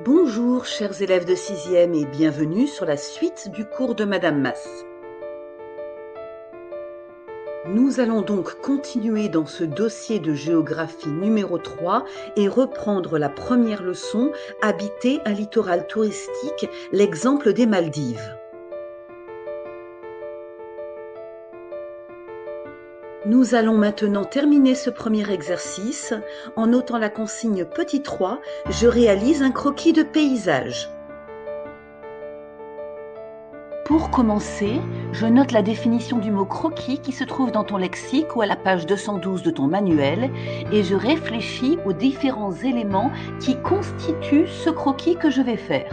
Bonjour chers élèves de 6e et bienvenue sur la suite du cours de Madame Mas. Nous allons donc continuer dans ce dossier de géographie numéro 3 et reprendre la première leçon, habiter un littoral touristique, l'exemple des Maldives. Nous allons maintenant terminer ce premier exercice en notant la consigne petit 3, je réalise un croquis de paysage. Pour commencer, je note la définition du mot croquis qui se trouve dans ton lexique ou à la page 212 de ton manuel et je réfléchis aux différents éléments qui constituent ce croquis que je vais faire.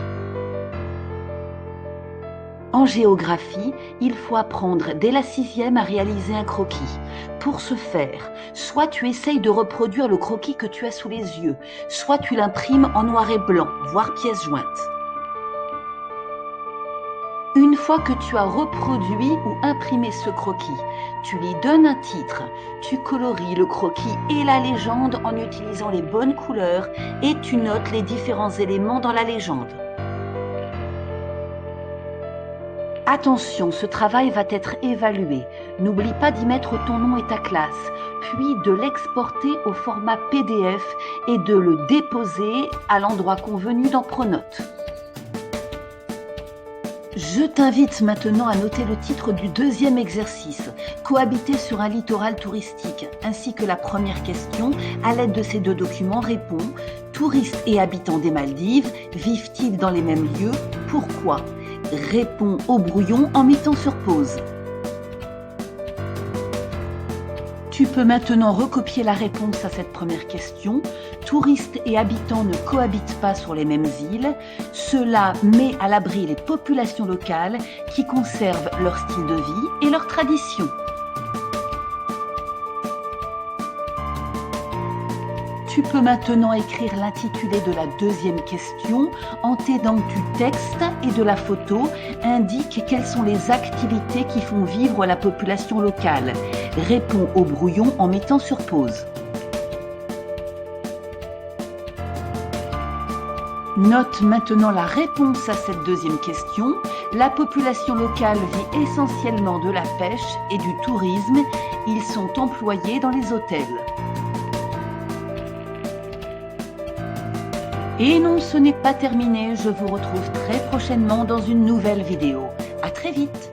En géographie, il faut apprendre dès la 6e à réaliser un croquis. Pour ce faire, soit tu essayes de reproduire le croquis que tu as sous les yeux, soit tu l'imprimes en noir et blanc, voire pièce jointe. Une fois que tu as reproduit ou imprimé ce croquis, tu lui donnes un titre, tu colories le croquis et la légende en utilisant les bonnes couleurs et tu notes les différents éléments dans la légende. Attention, ce travail va être évalué. N'oublie pas d'y mettre ton nom et ta classe, puis de l'exporter au format PDF et de le déposer à l'endroit convenu dans Pronote. Je t'invite maintenant à noter le titre du deuxième exercice, cohabiter sur un littoral touristique, ainsi que la première question. À l'aide de ces deux documents, réponds « Touristes et habitants des Maldives, vivent-ils dans les mêmes lieux? Pourquoi ?» Réponds au brouillon en mettant sur pause. Tu peux maintenant recopier la réponse à cette première question. Touristes et habitants ne cohabitent pas sur les mêmes îles. Cela met à l'abri les populations locales qui conservent leur style de vie et leurs traditions. Tu peux maintenant écrire l'intitulé de la deuxième question en t'aidant du texte et de la photo. Indique quelles sont les activités qui font vivre la population locale. Réponds au brouillon en mettant sur pause. Note maintenant la réponse à cette deuxième question. La population locale vit essentiellement de la pêche et du tourisme. Ils sont employés dans les hôtels. Et non, ce n'est pas terminé, je vous retrouve très prochainement dans une nouvelle vidéo. À très vite!